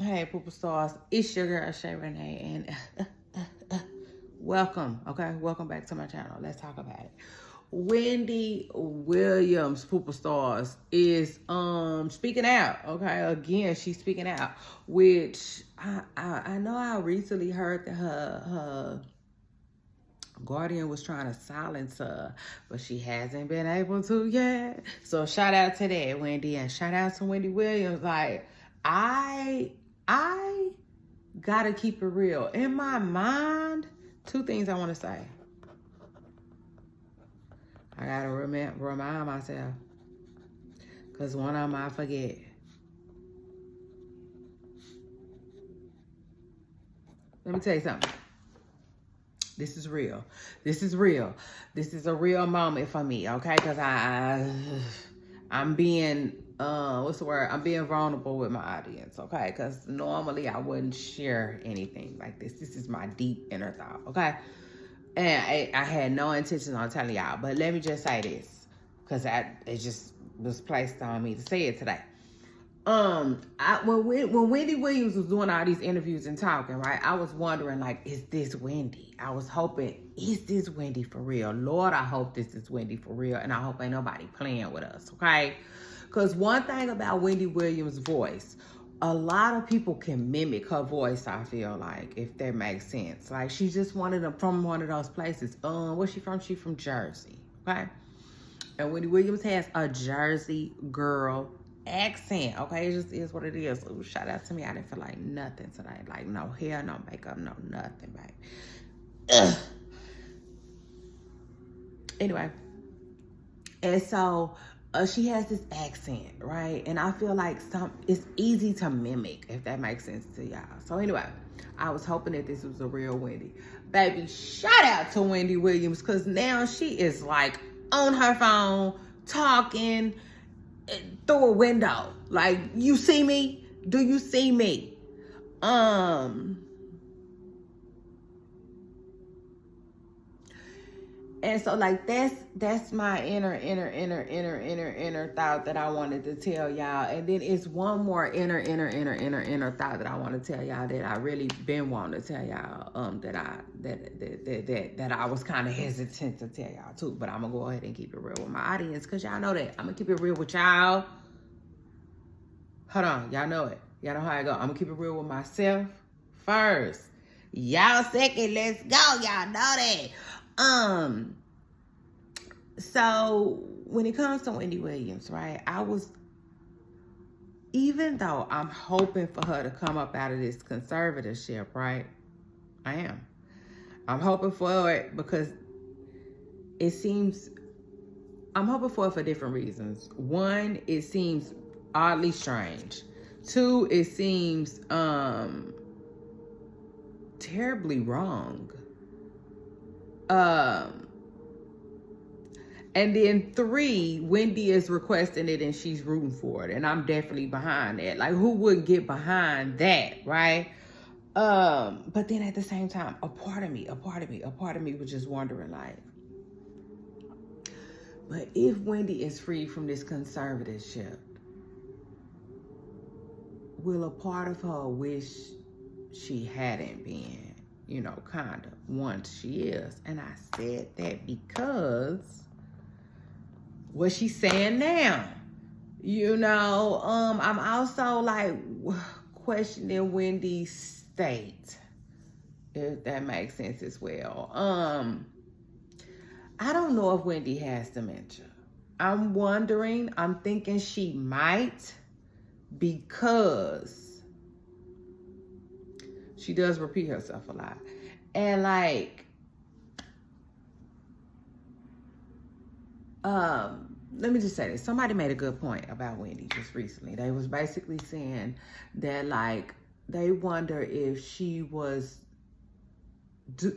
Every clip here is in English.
Hey, Pooper Stars. It's your girl, Shay Renee, and welcome, okay? Welcome back to my channel. Let's talk about it. Wendy Williams, Pooper Stars, is speaking out, okay? Again, she's speaking out, which I know I recently heard that her guardian was trying to silence her, but she hasn't been able to yet. So shout out to that, Wendy, and shout out to Wendy Williams. Like, I gotta keep it real. In my mind, two things I want to say. I gotta remind myself, because one of them I forget. Let me tell you something. This is real. This is real. This is a real moment for me, okay? Because I'm being, what's the word? I'm being vulnerable with my audience, okay? Because normally I wouldn't share anything like this. This is my deep inner thought, okay? And I had no intention on telling y'all, but let me just say this, because it just was placed on me to say it today. When Wendy Williams was doing all these interviews and talking, right, I was wondering, like, is this Wendy? I was hoping, is this Wendy for real? Lord, I hope this is Wendy for real, and I hope ain't nobody playing with us, okay? Because one thing about Wendy Williams' voice, a lot of people can mimic her voice, I feel like, if that makes sense. Like, she's just from one of those places. Where's she from? She's from Jersey, okay? And Wendy Williams has a Jersey girl accent, okay? It just is what it is. Ooh, shout out to me. I didn't feel like nothing today. Like, no hair, no makeup, no nothing, babe. Ugh. Anyway, and so she has this accent, right? And I feel like it's easy to mimic, if that makes sense to y'all. So anyway, I was hoping that this was a real Wendy. Baby, shout out to Wendy Williams, because now she is like on her phone talking through a window. Like, you see me? Do you see me? And so, like, that's my inner thought that I wanted to tell y'all. And then it's one more inner thought that I want to tell y'all, that I really been wanting to tell y'all, that I was kind of hesitant to tell y'all too. But I'm gonna go ahead and keep it real with my audience, because y'all know that. I'm gonna keep it real with y'all. Hold on, y'all know it. Y'all know how I go. I'm gonna keep it real with myself first. Y'all second, let's go. Y'all know that. So when it comes to Wendy Williams, right, even though I'm hoping for her to come up out of this conservatorship, right, I'm hoping for it, because I'm hoping for it for different reasons. One, it seems oddly strange. Two, it seems terribly wrong. And then three, Wendy is requesting it and she's rooting for it. And I'm definitely behind that. Like, who wouldn't get behind that, right? But then at the same time, a part of me was just wondering, like, but if Wendy is free from this conservatorship, will a part of her wish she hadn't been, kind of, once she is? And I said that because what she's saying now, I'm also like questioning Wendy's state, if that makes sense as well. I don't know if Wendy has dementia. I'm thinking she might, because she does repeat herself a lot. And like, let me just say this. Somebody made a good point about Wendy just recently. They was basically saying that, like, they wonder if she was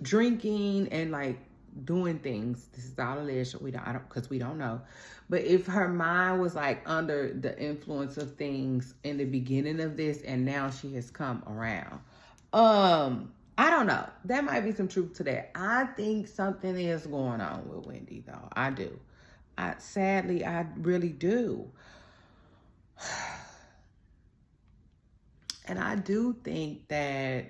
drinking and, like, doing things. This is all alleged. Because we don't know. But if her mind was, like, under the influence of things in the beginning of this, and now she has come around. I don't know. There might be some truth to that. I think something is going on with Wendy, though. I do. Sadly, I really do. And I do think that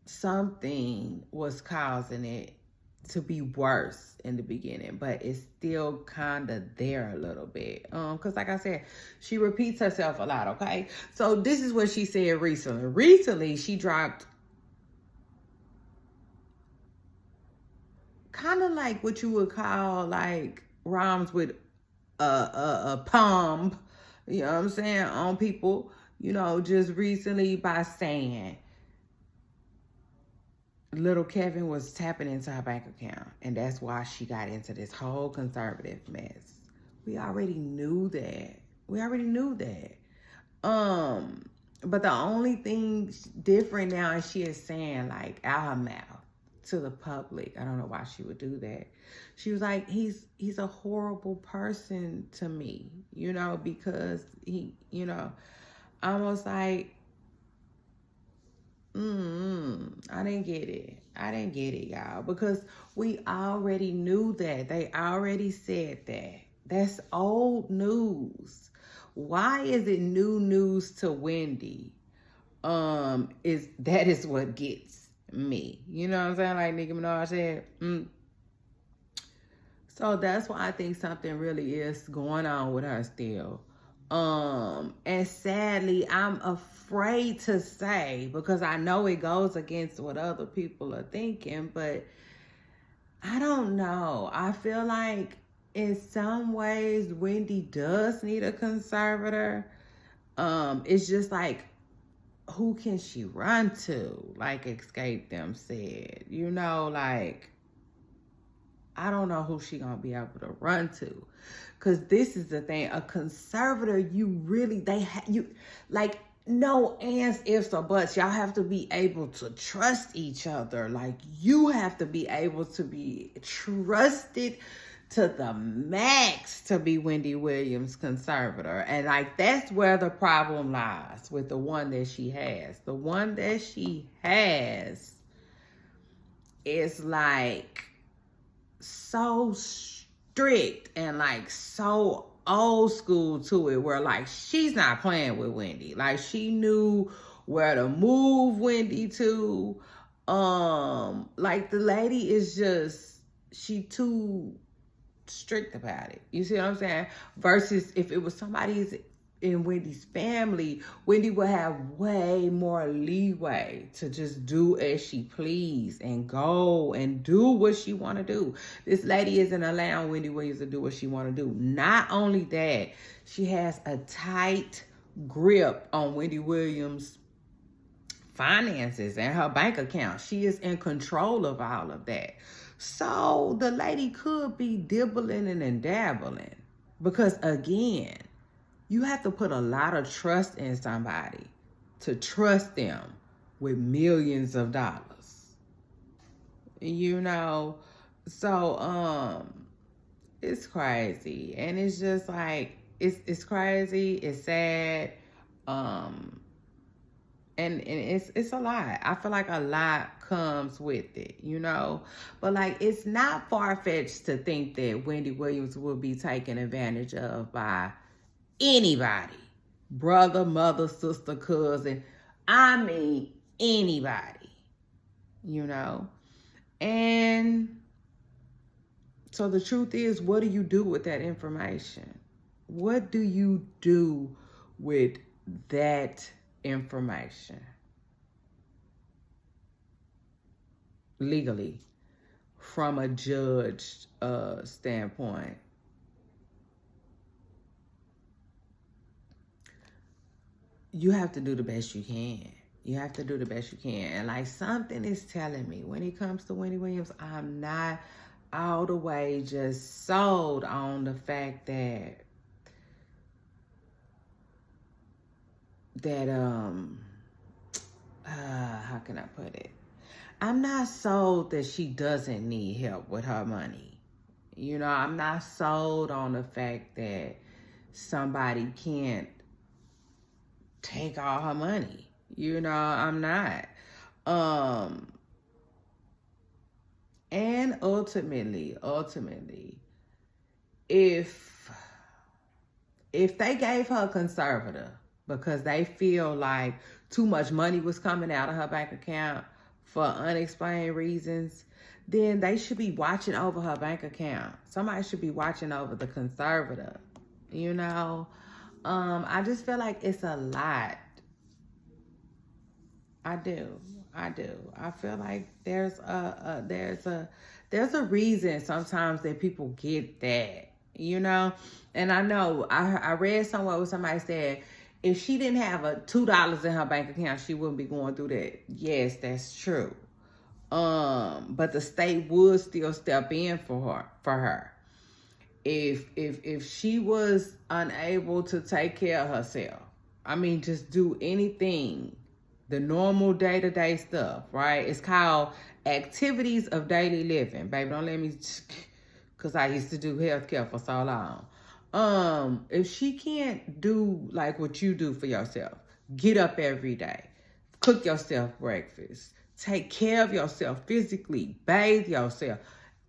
something was causing it to be worse in the beginning, but it's still kind of there a little bit. Because like I said, she repeats herself a lot, okay? So this is what she said recently. Recently, she dropped kind of like what you would call like rhymes with a palm, you know what I'm saying, on people, you know, just recently by saying little Kevin was tapping into her bank account, and that's why she got into this whole conservative mess. We already knew that. We already knew that. But the only thing different now is she is saying, like, out her mouth to the public. I don't know why she would do that. She was like, he's a horrible person to me, you know, because he, you know, almost like, I didn't get it. I didn't get it, y'all, because we already knew that. They already said that. That's old news. Why is it new news to Wendy? Is what gets me. You know what I'm saying? Like Nicki Minaj said. So that's why I think something really is going on with her still. And sadly, I'm afraid to say, because I know it goes against what other people are thinking, but I don't know. I feel like in some ways, Wendy does need a conservator. It's just like, who can she run to? Like Escape Them said, you know, like, I don't know who she gonna be able to run to. Cause this is the thing, a conservator, you really, like, no ands, ifs, or buts. Y'all have to be able to trust each other. Like, you have to be able to be trusted to the max to be Wendy Williams' conservator. And like, that's where the problem lies with the one that she has. The one that she has is like so strict and like so old school to it, where like she's not playing with Wendy. Like, she knew where to move Wendy to. Like, the lady is just, she too strict about it. You see what I'm saying? Versus if it was somebody's in Wendy's family, Wendy would have way more leeway to just do as she please and go and do what she want to do. This lady isn't allowing Wendy Williams to do what she want to do. Not only that, she has a tight grip on Wendy Williams' finances and her bank account. She is in control of all of that. So the lady could be dibbling and dabbling, because again, you have to put a lot of trust in somebody to trust them with millions of dollars. You know, so it's crazy. And it's just like, it's crazy, it's sad, and it's a lot. I feel like a lot comes with it, you know. But like, it's not far-fetched to think that Wendy Williams will be taken advantage of by anybody. Brother, mother, sister, cousin. I mean, anybody, you know. And so the truth is, what do you do with that information? What do you do with that information legally from a judge standpoint? You have to do the best you can. You have to do the best you can. And like, something is telling me when it comes to Wendy Williams, I'm not all the way just sold on the fact that how can I put it? I'm not sold that she doesn't need help with her money. You know, I'm not sold on the fact that somebody can't take all her money. You know, I'm not. And ultimately, if they gave her a conservator, because they feel like too much money was coming out of her bank account for unexplained reasons, then they should be watching over her bank account. Somebody should be watching over the conservator, you know? I just feel like it's a lot. I do. I feel like there's a reason sometimes that people get that, you know? And I know I read somewhere where somebody said if she didn't have a $2 in her bank account, she wouldn't be going through that. Yes, that's true. But the state would still step in for her. If she was unable to take care of herself, I mean, just do anything, the normal day-to-day stuff, right? It's called activities of daily living. Baby, don't let me, because I used to do healthcare for so long. If she can't do like what you do for yourself, get up every day, cook yourself breakfast, take care of yourself physically, bathe yourself,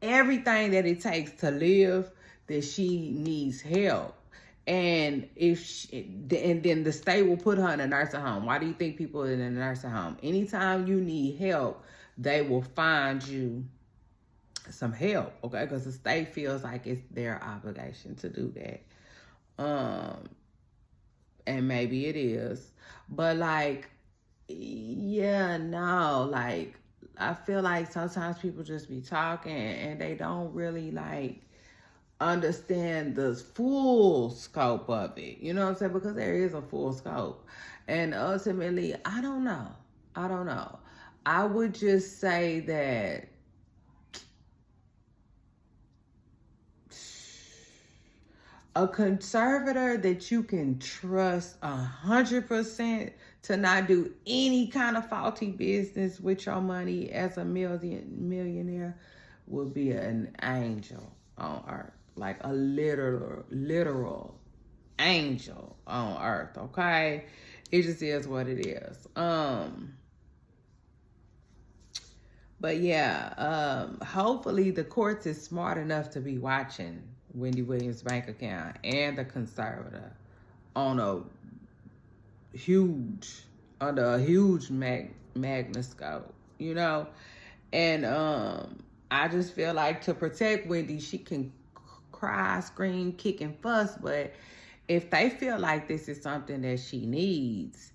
everything that it takes to live, that she needs help. And then the state will put her in a nursing home. Why do you think people in a nursing home? Anytime you need help, they will find you some help, okay? Because the state feels like it's their obligation to do that. And maybe it is. But like, yeah, no, like, I feel like sometimes people just be talking and they don't really like understand the full scope of it. You know what I'm saying? Because there is a full scope. And ultimately, I don't know. I would just say that a conservator that you can trust 100% to not do any kind of faulty business with your money as a millionaire would be an angel on earth. Like a literal angel on earth, okay? It just is what it is. But yeah, hopefully the courts is smart enough to be watching Wendy Williams' bank account and the conservator on under a huge magnascope, you know? And I just feel like to protect Wendy, she can cry, scream, kick, and fuss, but if they feel like this is something that she needs,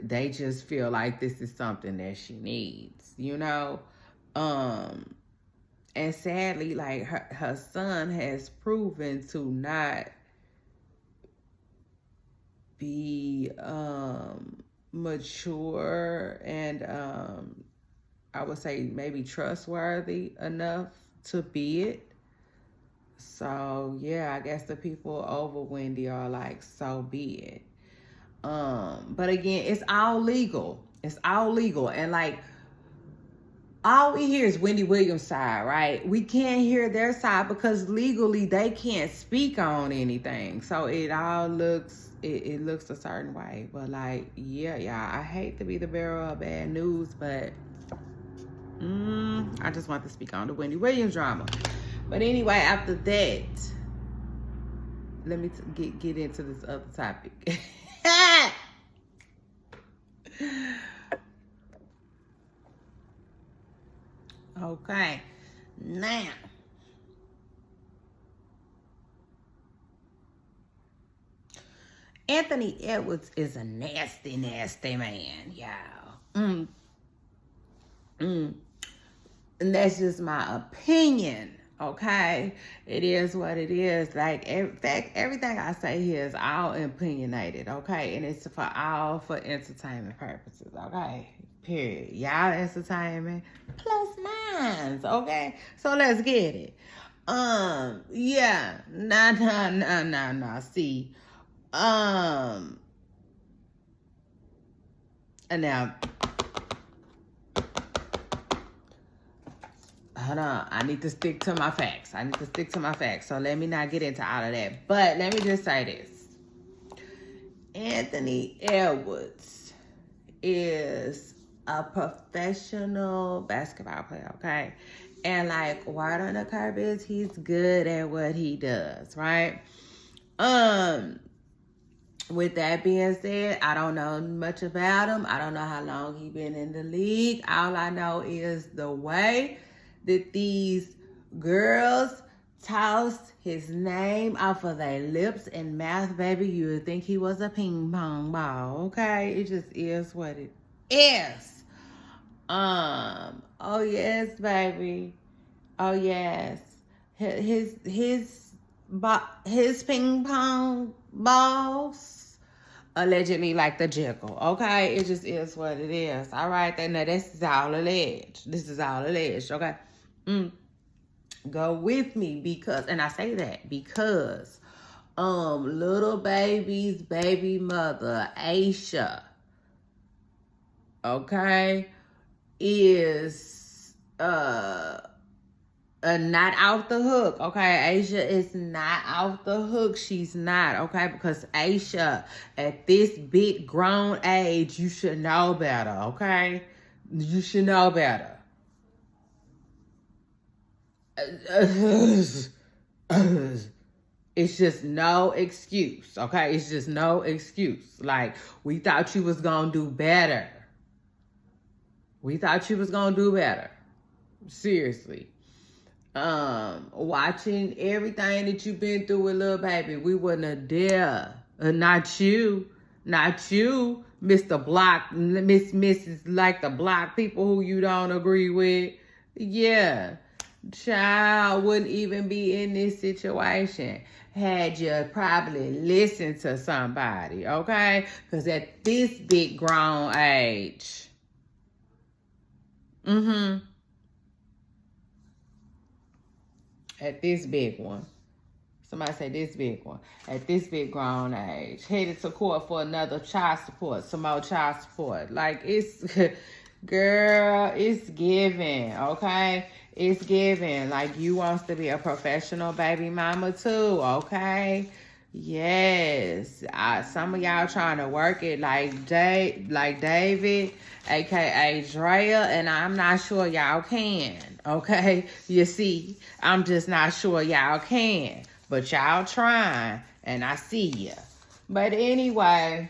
they just feel like this is something that she needs, you know? And sadly, like her son has proven to not be mature and I would say maybe trustworthy enough to be it. So yeah, I guess the people over Wendy are like, so be it. But again, it's all legal. And like, all we hear is Wendy Williams' side, right? We can't hear their side because legally they can't speak on anything. So it all looks, it looks a certain way. But like, yeah, I hate to be the bearer of bad news, but I just want to speak on the Wendy Williams drama. But anyway, after that, let me get into this other topic. Okay, now, Anthony Edwards is a nasty, nasty man, y'all. And that's just my opinion, okay? It is what it is. Like, in fact, everything I say here is all opinionated, okay? And it's for entertainment purposes, okay? Period. Y'all entertainment plus mines, okay? So let's get it. Yeah. Nah. See, and now, hold on. I need to stick to my facts. So let me not get into all of that. But let me just say this. Anthony Edwards is a professional basketball player, okay? And like, word on the curb is he's good at what he does, right? with that being said, I don't know much about him. I don't know how long he been in the league. All I know is the way that these girls tossed his name off of their lips and mouth, baby, you would think he was a ping pong ball. Okay, it just is what it is. Oh yes, baby. Oh yes. His ping pong balls allegedly like the jiggle. Okay, it just is what it is. All right, then this is all alleged. This is all alleged. Okay, go with me because, and I say that because, little baby's baby mother Aisha, okay, is not out the hook, okay? Aisha is not out the hook. She's not, okay? Because Aisha, at this big grown age, you should know better, okay? You should know better. It's just no excuse, okay? It's just no excuse. Like, we thought you was gonna do better. We thought you was gonna do better. Seriously. Watching everything that you've been through with little baby, we wouldn't have dare. Not you, Mr. Block, Mrs. like the block people who you don't agree with. Yeah, child wouldn't even be in this situation had you probably listened to somebody, okay? Because at this big grown age, at this big one. Somebody say this big one. At this big grown age. Headed to court for another child support. Some more child support. Like, it's, girl, it's giving, okay? It's giving. Like, you wants to be a professional baby mama too, okay? Yes. Some of y'all trying to work it like David, a.k.a. Drea, and I'm not sure y'all can, okay? You see, I'm just not sure y'all can, but y'all trying, and I see ya. But anyway,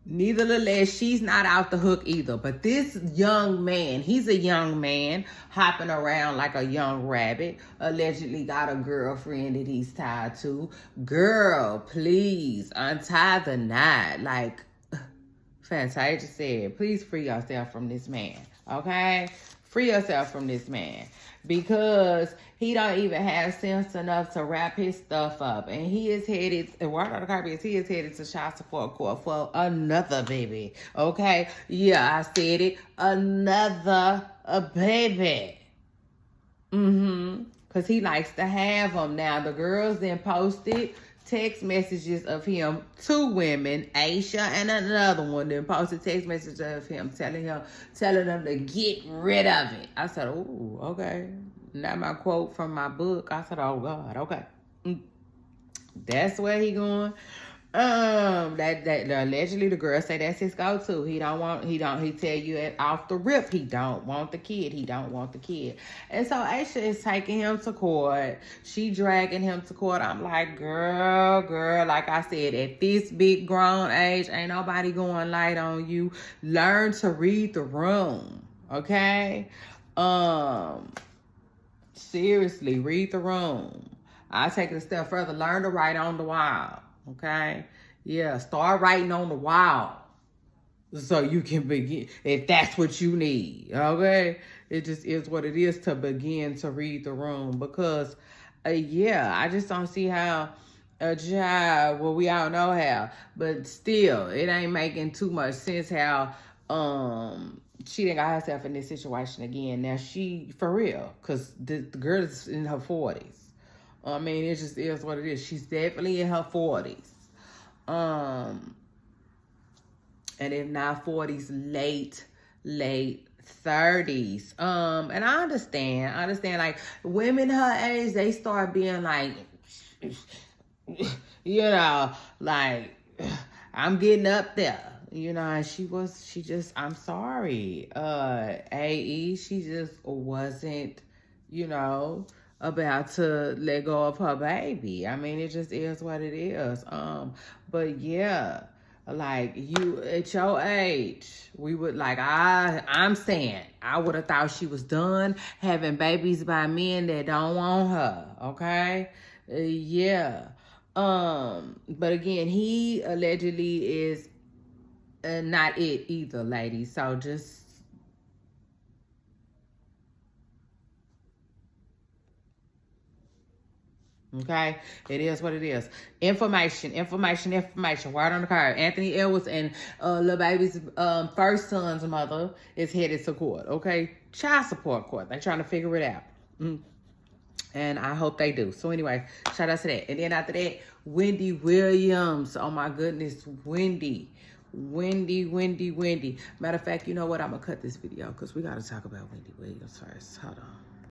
nevertheless, she's not out the hook either. But this young man, he's a young man hopping around like a young rabbit, allegedly got a girlfriend that he's tied to. Girl, please untie the knot. Like Fantasia said, please free yourself from this man, okay? Free yourself from this man. Because he don't even have sense enough to wrap his stuff up. And he is headed, he is headed to child support court for another baby. Okay? Yeah, I said it. Another baby. Because he likes to have them. Now, the girls then posted text messages of him, 2 women, Aisha and another one, then posted text messages of him telling them to get rid of it. I said, oh, okay. Not my quote from my book. I said, oh God, okay. That's where he going. That allegedly the girl say that's his go-to. He tell you off the rip, he don't want the kid. And so Aisha is taking him to court. She dragging him to court. I'm like, girl, like I said, at this big grown age, ain't nobody going light on you. Learn to read the room, okay? Seriously, read the room. I take it a step further. Learn to write on the wall. Okay? Yeah, start writing on the wall so you can begin, if that's what you need. Okay? It just is what it is to begin to read the room because, I just don't see how a job, well, we all know how, but still, it ain't making too much sense how, she didn't got herself in this situation again. Now, she, for real, because the girl is in her 40s. I mean, it just is what it is. She's definitely in her 40s. And if not 40s, late 30s. And I understand, like, women her age, they start being like, like, I'm getting up there. And I'm sorry. AE, she just wasn't, about to let go of her baby. I mean, it just is what it is. But yeah, like you at your age, we would like I'm saying I would have thought she was done having babies by men that don't want her. Okay, yeah. But again, he allegedly is not it either, ladies. So just. Okay, it is what it is. Information. Word on the card. Anthony Edwards and Lil Baby's first son's mother is headed to court. Okay, child support court. They're trying to figure it out. And I hope they do. So anyway, shout out to that. And then after that, Wendy Williams. Oh my goodness, Wendy. Matter of fact, you know what? I'm gonna cut this video because we gotta talk about Wendy Williams first. Hold on.